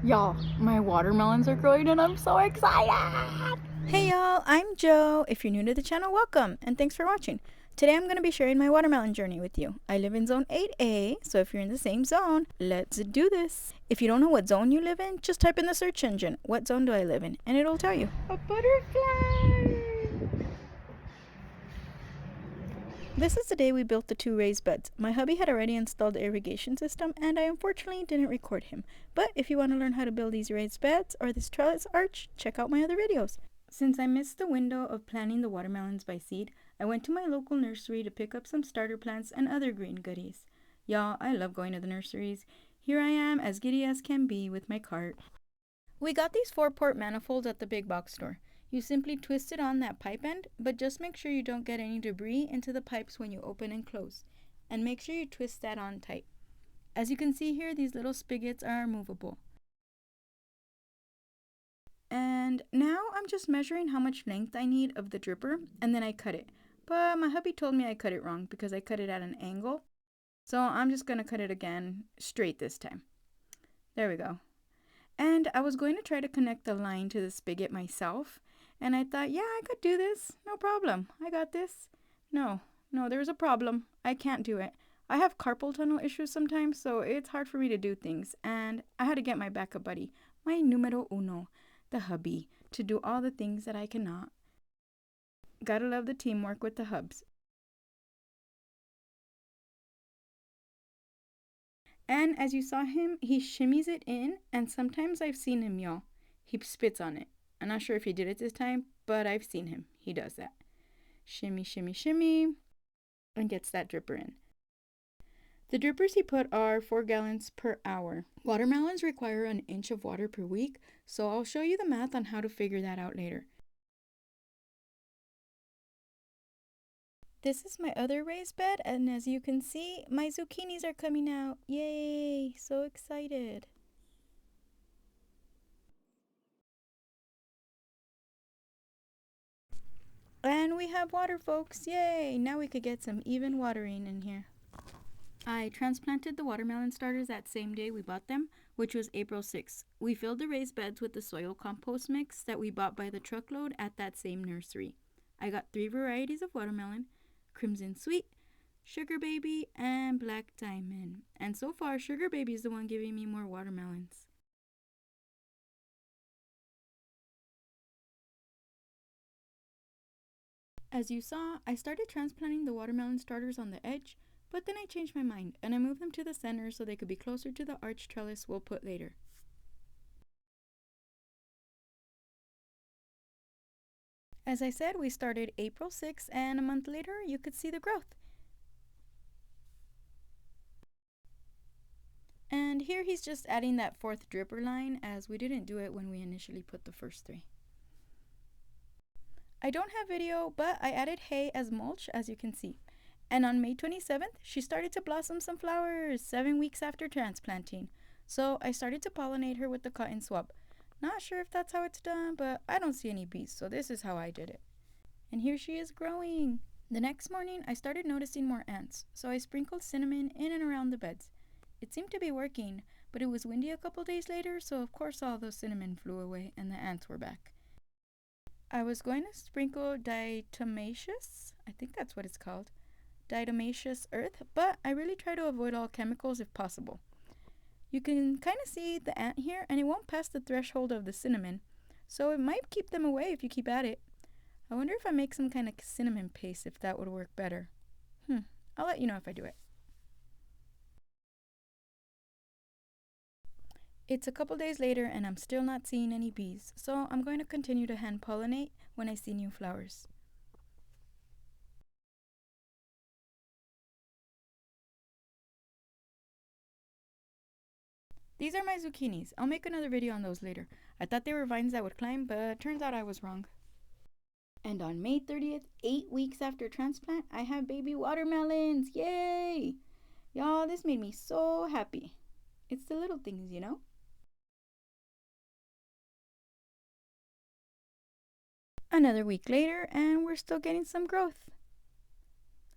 Y'all, my watermelons are growing and I'm so excited! Hey y'all, I'm Joe. If you're new to the channel, welcome and thanks for watching. Today I'm going to be sharing my watermelon journey with you. I live in zone 8A, so if you're in the same zone, let's do this. If you don't know what zone you live in, just type in the search engine, what zone do I live in, and it'll tell you. A butterfly! This is the day we built the 2 raised beds. My hubby had already installed the irrigation system and I unfortunately didn't record him. But if you want to learn how to build these raised beds or this trellis arch, check out my other videos. Since I missed the window of planting the watermelons by seed, I went to my local nursery to pick up some starter plants and other green goodies. Y'all, I love going to the nurseries. Here I am, as giddy as can be, with my cart. We got these 4-port manifolds at the big box store. You simply twist it on that pipe end, but just make sure you don't get any debris into the pipes when you open and close. And make sure you twist that on tight. As you can see here, these little spigots are movable. And now I'm just measuring how much length I need of the dripper, and then I cut it. But my hubby told me I cut it wrong because I cut it at an angle. So I'm just going to cut it again straight this time. There we go. And I was going to try to connect the line to the spigot myself. And I thought, yeah, I could do this. No problem. I got this. No, there's a problem. I can't do it. I have carpal tunnel issues sometimes, so it's hard for me to do things. And I had to get my backup buddy, my numero uno, the hubby, to do all the things that I cannot. Gotta love the teamwork with the hubs. And as you saw him, he shimmies it in, and sometimes I've seen him, y'all. He spits on it. I'm not sure if he did it this time, but I've seen him. He does that. Shimmy, shimmy, shimmy, and gets that dripper in. The drippers he put are 4 gallons per hour. Watermelons require an inch of water per week, so I'll show you the math on how to figure that out later. This is my other raised bed, and as you can see, my zucchinis are coming out. Yay! So excited. And we have water, folks. Yay! Now we could get some even watering in here. I transplanted the watermelon starters that same day we bought them, which was April 6th. We filled the raised beds with the soil compost mix that we bought by the truckload at that same nursery. I got 3 varieties of watermelon: Crimson Sweet, Sugar Baby, and Black Diamond. And so far, Sugar Baby is the one giving me more watermelons. As you saw, I started transplanting the watermelon starters on the edge, but then I changed my mind and I moved them to the center so they could be closer to the arch trellis we'll put later. As I said, we started April 6th, and a month later you could see the growth. And here he's just adding that 4th dripper line, as we didn't do it when we initially put the first 3. I don't have video, but I added hay as mulch, as you can see. And on May 27th, she started to blossom some flowers 7 weeks after transplanting. So I started to pollinate her with the cotton swab. Not sure if that's how it's done, but I don't see any bees, so this is how I did it. And here she is growing. The next morning, I started noticing more ants, so I sprinkled cinnamon in and around the beds. It seemed to be working, but it was windy a couple days later, so of course all the cinnamon flew away and the ants were back. I was going to sprinkle diatomaceous, I think that's what it's called, diatomaceous earth, but I really try to avoid all chemicals if possible. You can kind of see the ant here, and it won't pass the threshold of the cinnamon, so it might keep them away if you keep at it. I wonder if I make some kind of cinnamon paste, if that would work better. I'll let you know if I do it. It's a couple days later and I'm still not seeing any bees, so I'm going to continue to hand pollinate when I see new flowers. These are my zucchinis. I'll make another video on those later. I thought they were vines that would climb, but turns out I was wrong. And on May 30th, 8 weeks after transplant, I have baby watermelons. Yay! Y'all, this made me so happy. It's the little things, you know? Another week later, and we're still getting some growth.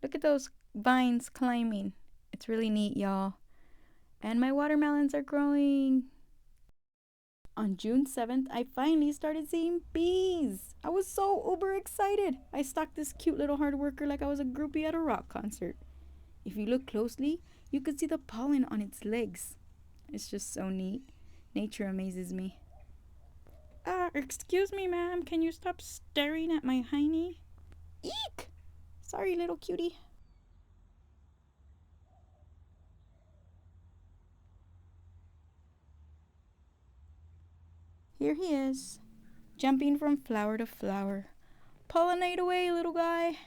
Look at those vines climbing. It's really neat, y'all. And my watermelons are growing. On June 7th, I finally started seeing bees. I was so uber excited. I stalked this cute little hard worker like I was a groupie at a rock concert. If you look closely, you could see the pollen on its legs. It's just so neat. Nature amazes me. Excuse me, ma'am. Can you stop staring at my hiney? Eek! Sorry, little cutie. Here he is, jumping from flower to flower. Pollinate away, little guy.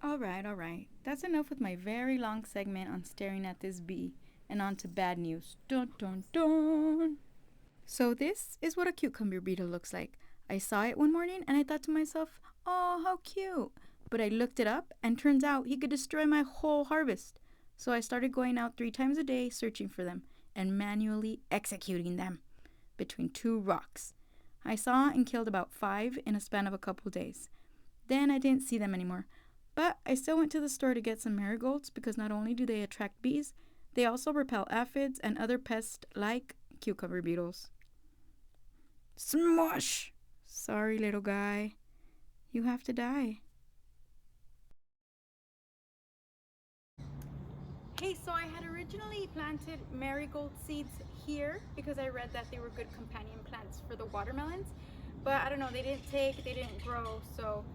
All right. That's enough with my very long segment on staring at this bee. And on to bad news. Dun dun dun. So this is what a cucumber beetle looks like. I saw it one morning and I thought to myself, oh, how cute. But I looked it up and turns out he could destroy my whole harvest. So I started going out 3 times a day searching for them and manually executing them between 2 rocks. I saw and killed about 5 in a span of a couple days. Then I didn't see them anymore. But I still went to the store to get some marigolds because not only do they attract bees, they also repel aphids and other pests like cucumber beetles. Smush! Sorry, little guy. You have to die. Hey, so I had originally planted marigold seeds here because I read that they were good companion plants for the watermelons. But I don't know, they didn't grow. So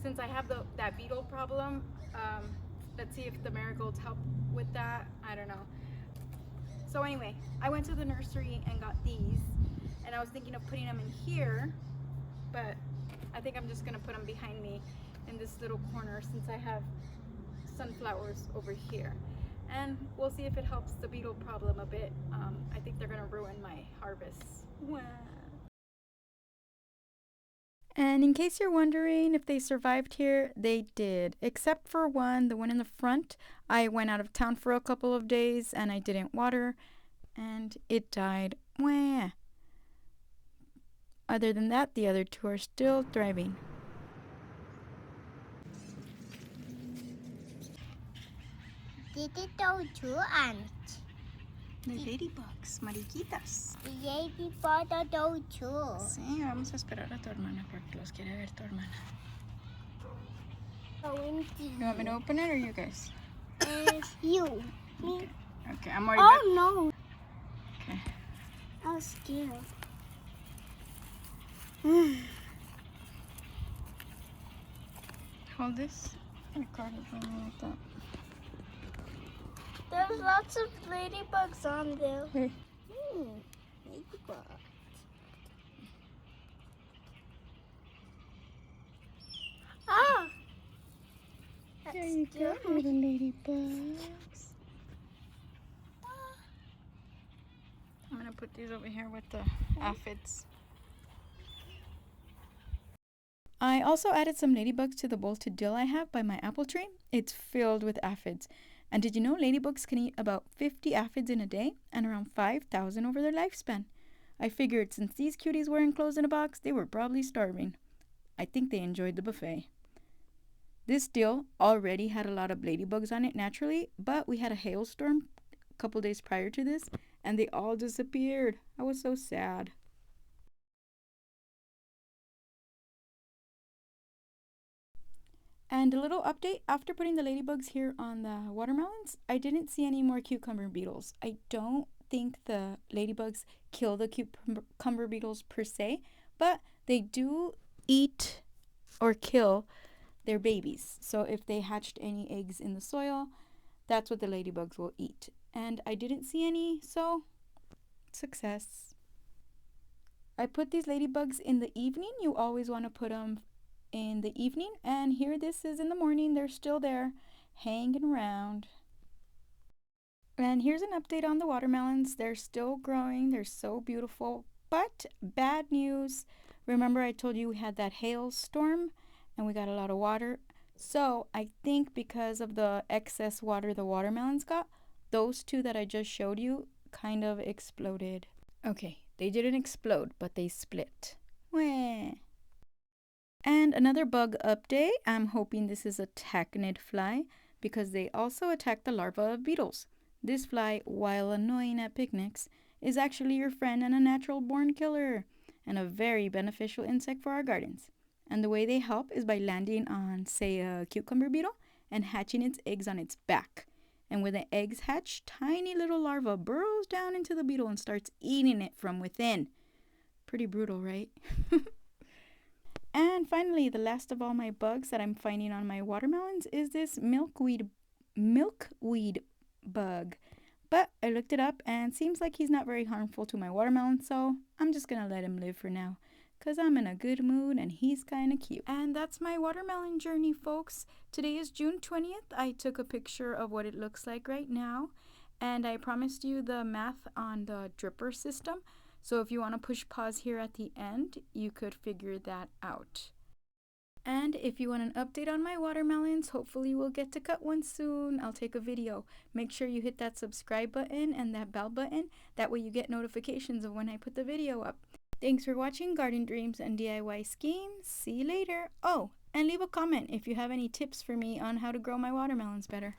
since I have that beetle problem, let's see if the marigolds help with that. I don't know. So anyway, I went to the nursery and got these. And I was thinking of putting them in here, but I think I'm just gonna put them behind me in this little corner since I have sunflowers over here. And we'll see if it helps the beetle problem a bit. I think they're gonna ruin my harvest. Wow. And in case you're wondering if they survived here, they did. Except for one, the one in the front. I went out of town for a couple of days and I didn't water and it died. Wah. Other than that, the other 2 are still thriving. Dito daw ants. The ladybugs, mariquitas. Lady photo daw too. Sí, vamos a esperar a tu hermana porque los quiere ver tu hermana. You want me to open it or you guys? You. Me. Okay, I'm already Oh no. Okay. I was scared. Hold this. Record it for me like that. There's lots of ladybugs on there. Hey. Ladybugs. Ah! There you go, little ladybugs. I'm gonna put these over here with the aphids. I also added some ladybugs to the bolted dill I have by my apple tree. It's filled with aphids. And did you know ladybugs can eat about 50 aphids in a day and around 5,000 over their lifespan? I figured since these cuties were enclosed in a box, they were probably starving. I think they enjoyed the buffet. This dill already had a lot of ladybugs on it naturally, but we had a hailstorm a couple days prior to this, and they all disappeared. I was so sad. And a little update, after putting the ladybugs here on the watermelons, I didn't see any more cucumber beetles. I don't think the ladybugs kill the cucumber beetles per se, but they do eat or kill their babies. So if they hatched any eggs in the soil, that's what the ladybugs will eat. And I didn't see any, so success. I put these ladybugs in the evening. You always want to put them in the evening, and here this is in the morning. They're still there hanging around. And here's an update on the watermelons. They're still growing. They're so beautiful, but bad news. Remember I told you we had that hailstorm and we got a lot of water. So I think because of the excess water the watermelons got, those 2 that I just showed you kind of exploded. Okay, they didn't explode, but they split. Wah. And another bug update. I'm hoping this is a tachinid fly because they also attack the larvae of beetles. This fly, while annoying at picnics, is actually your friend and a natural born killer, and a very beneficial insect for our gardens. And the way they help is by landing on, say, a cucumber beetle and hatching its eggs on its back. And when the eggs hatch, tiny little larva burrows down into the beetle and starts eating it from within. Pretty brutal, right? And finally, the last of all my bugs that I'm finding on my watermelons is this milkweed bug. But I looked it up and seems like he's not very harmful to my watermelon, so I'm just gonna let him live for now, because I'm in a good mood and he's kind of cute. And that's my watermelon journey, folks. Today is June 20th. I took a picture of what it looks like right now, and I promised you the math on the dripper system. So if you want to push pause here at the end, you could figure that out. And if you want an update on my watermelons, hopefully we'll get to cut one soon. I'll take a video. Make sure you hit that subscribe button and that bell button. That way you get notifications of when I put the video up. Thanks for watching Garden Dreams and DIY Schemes. See you later. Oh, and leave a comment if you have any tips for me on how to grow my watermelons better.